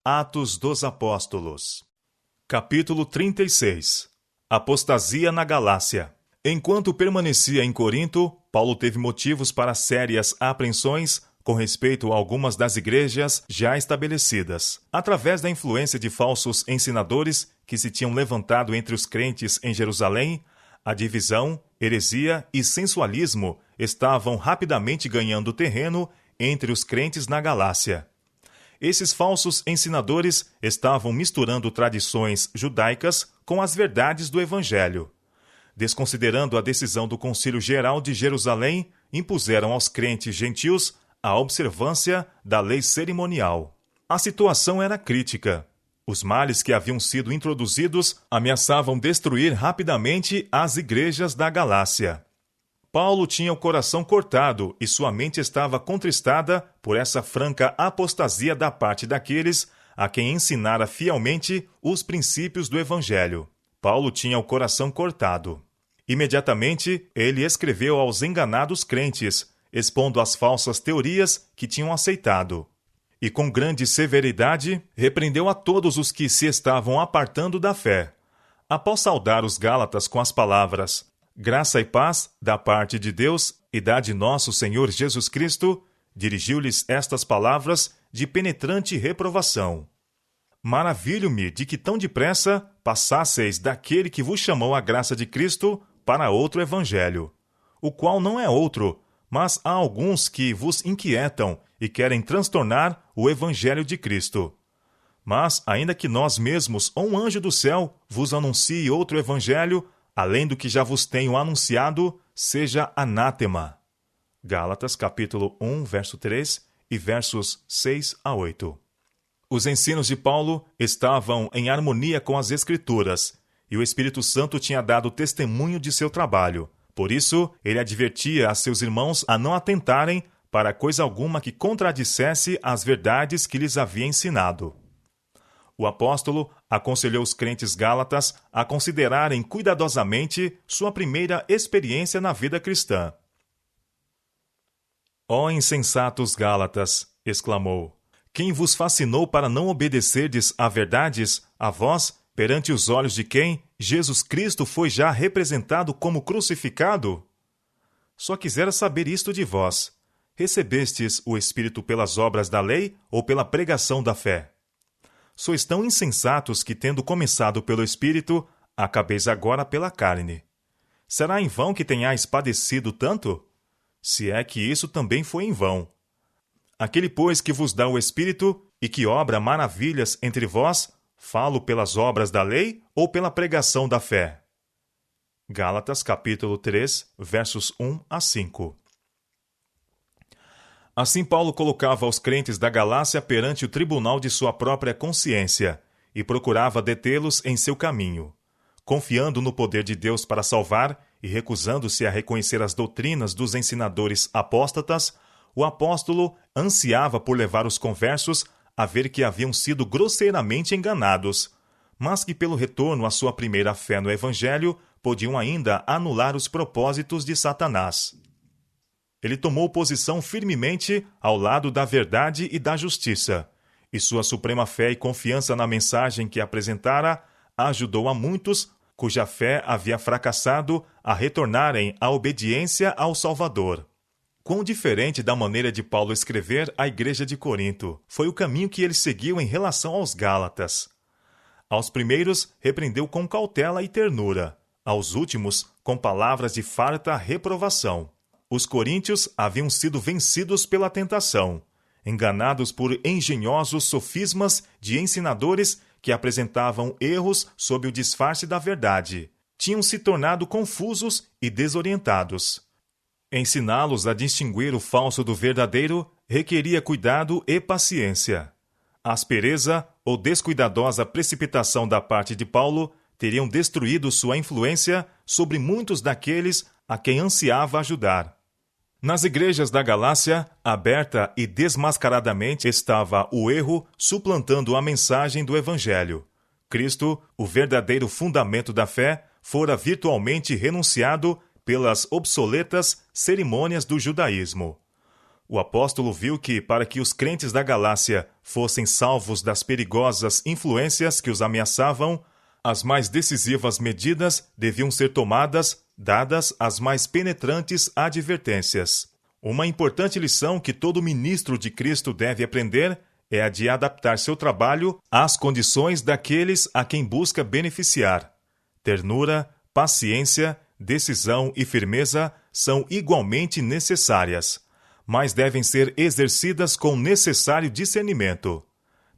Atos dos Apóstolos. Capítulo 36. Apostasia na Galácia. Enquanto permanecia em Corinto, Paulo teve motivos para sérias apreensões com respeito a algumas das igrejas já estabelecidas. Através da influência de falsos ensinadores que se tinham levantado entre os crentes em Jerusalém, a divisão, heresia e sensualismo estavam rapidamente ganhando terreno entre os crentes na Galácia. Esses falsos ensinadores estavam misturando tradições judaicas com as verdades do Evangelho. Desconsiderando a decisão do Concílio Geral de Jerusalém, impuseram aos crentes gentios a observância da lei cerimonial. A situação era crítica. Os males que haviam sido introduzidos ameaçavam destruir rapidamente as igrejas da Galácia. Paulo tinha o coração cortado e sua mente estava contristada por essa franca apostasia da parte daqueles a quem ensinara fielmente os princípios do Evangelho. Paulo tinha o coração cortado. Imediatamente, ele escreveu aos enganados crentes, expondo as falsas teorias que tinham aceitado. E com grande severidade, repreendeu a todos os que se estavam apartando da fé. Após saudar os Gálatas com as palavras: graça e paz da parte de Deus e da de nosso Senhor Jesus Cristo, dirigiu-lhes estas palavras de penetrante reprovação. Maravilho-me de que tão depressa passasseis daquele que vos chamou a graça de Cristo para outro evangelho, o qual não é outro, mas há alguns que vos inquietam e querem transtornar o evangelho de Cristo. Mas, ainda que nós mesmos ou um anjo do céu vos anuncie outro evangelho, além do que já vos tenho anunciado, seja anátema. Gálatas capítulo 1, verso 3 e versos 6 a 8. Os ensinos de Paulo estavam em harmonia com as Escrituras, e o Espírito Santo tinha dado testemunho de seu trabalho. Por isso, ele advertia a seus irmãos a não atentarem para coisa alguma que contradissesse as verdades que lhes havia ensinado. O apóstolo aconselhou os crentes gálatas a considerarem cuidadosamente sua primeira experiência na vida cristã. Ó insensatos gálatas, exclamou, quem vos fascinou para não obedecerdes a verdades, a vós, perante os olhos de quem Jesus Cristo foi já representado como crucificado? Só quisera saber isto de vós. Recebestes o Espírito pelas obras da lei ou pela pregação da fé? Sois tão insensatos que, tendo começado pelo Espírito, acabeis agora pela carne. Será em vão que tenhais padecido tanto? Se é que isso também foi em vão. Aquele, pois, que vos dá o Espírito e que obra maravilhas entre vós, falo pelas obras da lei ou pela pregação da fé? Gálatas capítulo 3, versos 1 a 5. Assim Paulo colocava os crentes da Galácia perante o tribunal de sua própria consciência e procurava detê-los em seu caminho. Confiando no poder de Deus para salvar e recusando-se a reconhecer as doutrinas dos ensinadores apóstatas, o apóstolo ansiava por levar os conversos a ver que haviam sido grosseiramente enganados, mas que pelo retorno à sua primeira fé no Evangelho podiam ainda anular os propósitos de Satanás. Ele tomou posição firmemente ao lado da verdade e da justiça, e sua suprema fé e confiança na mensagem que apresentara ajudou a muitos cuja fé havia fracassado a retornarem à obediência ao Salvador. Quão diferente da maneira de Paulo escrever à igreja de Corinto foi o caminho que ele seguiu em relação aos Gálatas. Aos primeiros, repreendeu com cautela e ternura, aos últimos, com palavras de farta reprovação. Os coríntios haviam sido vencidos pela tentação, enganados por engenhosos sofismas de ensinadores que apresentavam erros sob o disfarce da verdade. Tinham se tornado confusos e desorientados. Ensiná-los a distinguir o falso do verdadeiro requeria cuidado e paciência. A aspereza ou descuidadosa precipitação da parte de Paulo teriam destruído sua influência sobre muitos daqueles a quem ansiava ajudar. Nas igrejas da Galácia, aberta e desmascaradamente estava o erro suplantando a mensagem do Evangelho. Cristo, o verdadeiro fundamento da fé, fora virtualmente renunciado pelas obsoletas cerimônias do judaísmo. O apóstolo viu que, para que os crentes da Galácia fossem salvos das perigosas influências que os ameaçavam, as mais decisivas medidas deviam ser tomadas, dadas as mais penetrantes advertências. Uma importante lição que todo ministro de Cristo deve aprender é a de adaptar seu trabalho às condições daqueles a quem busca beneficiar. Ternura, paciência, decisão e firmeza são igualmente necessárias, mas devem ser exercidas com necessário discernimento.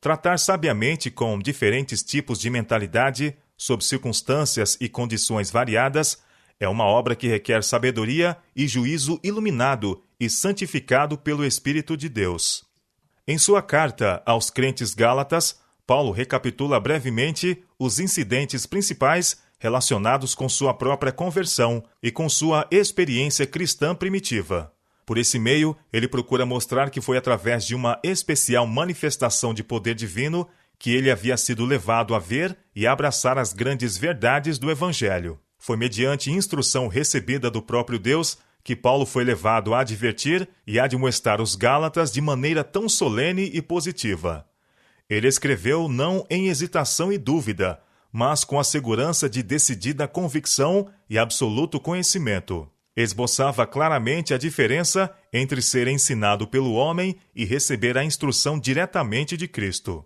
Tratar sabiamente com diferentes tipos de mentalidade, sob circunstâncias e condições variadas, é uma obra que requer sabedoria e juízo iluminado e santificado pelo Espírito de Deus. Em sua carta aos crentes gálatas, Paulo recapitula brevemente os incidentes principais relacionados com sua própria conversão e com sua experiência cristã primitiva. Por esse meio, ele procura mostrar que foi através de uma especial manifestação de poder divino que ele havia sido levado a ver e a abraçar as grandes verdades do Evangelho. Foi mediante instrução recebida do próprio Deus que Paulo foi levado a advertir e a admoestar os Gálatas de maneira tão solene e positiva. Ele escreveu não em hesitação e dúvida, mas com a segurança de decidida convicção e absoluto conhecimento. Esboçava claramente a diferença entre ser ensinado pelo homem e receber a instrução diretamente de Cristo.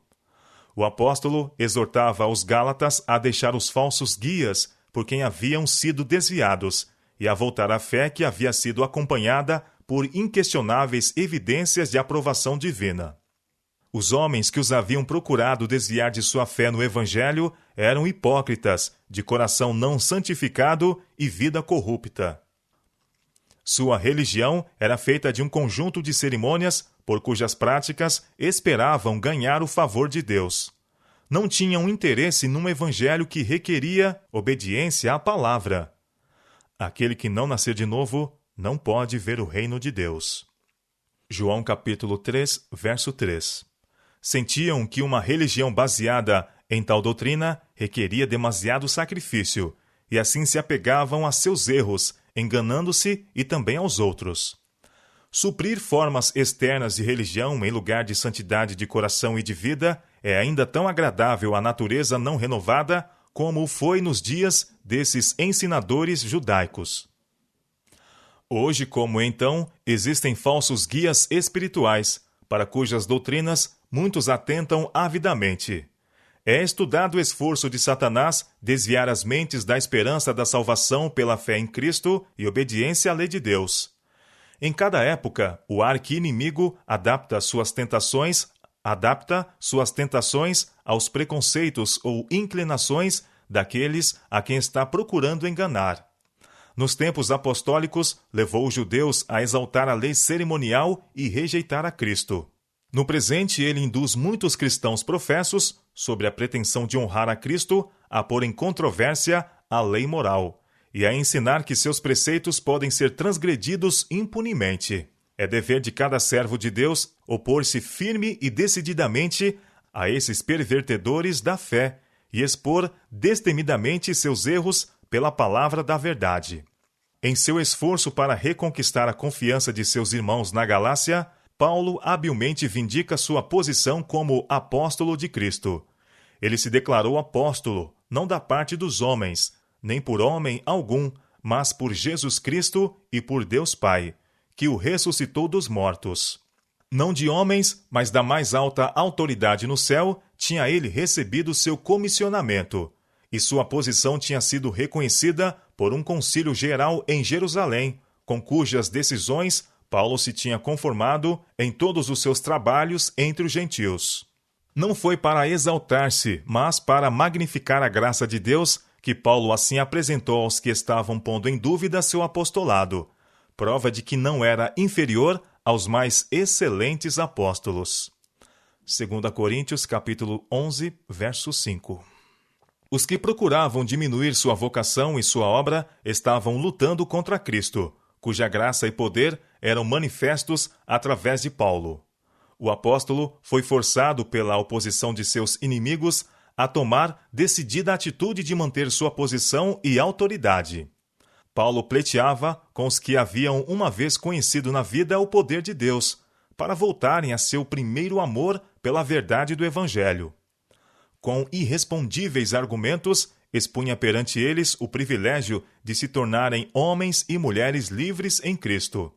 O apóstolo exortava os Gálatas a deixar os falsos guias por quem haviam sido desviados e a voltar à fé que havia sido acompanhada por inquestionáveis evidências de aprovação divina. Os homens que os haviam procurado desviar de sua fé no Evangelho eram hipócritas, de coração não santificado e vida corrupta. Sua religião era feita de um conjunto de cerimônias por cujas práticas esperavam ganhar o favor de Deus. Não tinham interesse num evangelho que requeria obediência à palavra. Aquele que não nascer de novo não pode ver o reino de Deus. João capítulo 3, verso 3. Sentiam que uma religião baseada em tal doutrina requeria demasiado sacrifício, e assim se apegavam a seus erros, enganando-se e também aos outros. Suprir formas externas de religião em lugar de santidade de coração e de vida é ainda tão agradável à natureza não renovada como foi nos dias desses ensinadores judaicos. Hoje, como então, existem falsos guias espirituais, para cujas doutrinas muitos atentam avidamente. É estudado o esforço de Satanás desviar as mentes da esperança da salvação pela fé em Cristo e obediência à lei de Deus. Em cada época, o arqui-inimigo adapta suas tentações aos preconceitos ou inclinações daqueles a quem está procurando enganar. Nos tempos apostólicos, levou os judeus a exaltar a lei cerimonial e rejeitar a Cristo. No presente, ele induz muitos cristãos professos, sobre a pretensão de honrar a Cristo, a pôr em controvérsia a lei moral, e a ensinar que seus preceitos podem ser transgredidos impunemente. É dever de cada servo de Deus opor-se firme e decididamente a esses pervertedores da fé e expor destemidamente seus erros pela palavra da verdade. Em seu esforço para reconquistar a confiança de seus irmãos na Galácia, Paulo habilmente vindica sua posição como apóstolo de Cristo. Ele se declarou apóstolo, não da parte dos homens, nem por homem algum, mas por Jesus Cristo e por Deus Pai, que o ressuscitou dos mortos. Não de homens, mas da mais alta autoridade no céu, tinha ele recebido seu comissionamento, e sua posição tinha sido reconhecida por um concílio geral em Jerusalém, com cujas decisões Paulo se tinha conformado em todos os seus trabalhos entre os gentios. Não foi para exaltar-se, mas para magnificar a graça de Deus que Paulo assim apresentou aos que estavam pondo em dúvida seu apostolado, prova de que não era inferior aos mais excelentes apóstolos. 2 Coríntios capítulo 11, verso 5. Os que procuravam diminuir sua vocação e sua obra estavam lutando contra Cristo, cuja graça e poder eram manifestos através de Paulo. O apóstolo foi forçado pela oposição de seus inimigos a tomar decidida atitude de manter sua posição e autoridade. Paulo pleiteava com os que haviam uma vez conhecido na vida o poder de Deus, para voltarem a seu primeiro amor pela verdade do Evangelho. Com irrespondíveis argumentos, expunha perante eles o privilégio de se tornarem homens e mulheres livres em Cristo,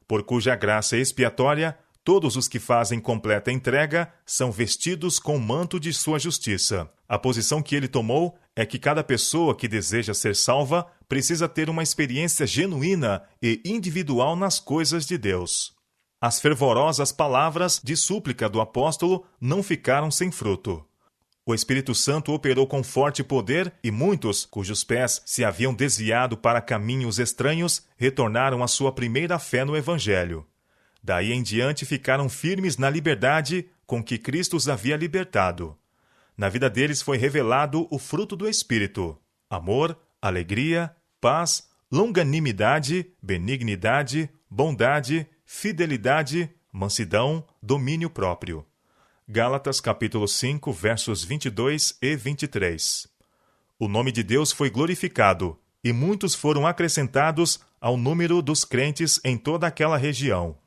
por cuja graça expiatória todos os que fazem completa entrega são vestidos com o manto de sua justiça. A posição que ele tomou é que cada pessoa que deseja ser salva precisa ter uma experiência genuína e individual nas coisas de Deus. As fervorosas palavras de súplica do apóstolo não ficaram sem fruto. O Espírito Santo operou com forte poder e muitos, cujos pés se haviam desviado para caminhos estranhos, retornaram à sua primeira fé no Evangelho. Daí em diante ficaram firmes na liberdade com que Cristo os havia libertado. Na vida deles foi revelado o fruto do Espírito: amor, alegria, paz, longanimidade, benignidade, bondade, fidelidade, mansidão, domínio próprio. Gálatas capítulo 5, versos 22 e 23. O nome de Deus foi glorificado, e muitos foram acrescentados ao número dos crentes em toda aquela região.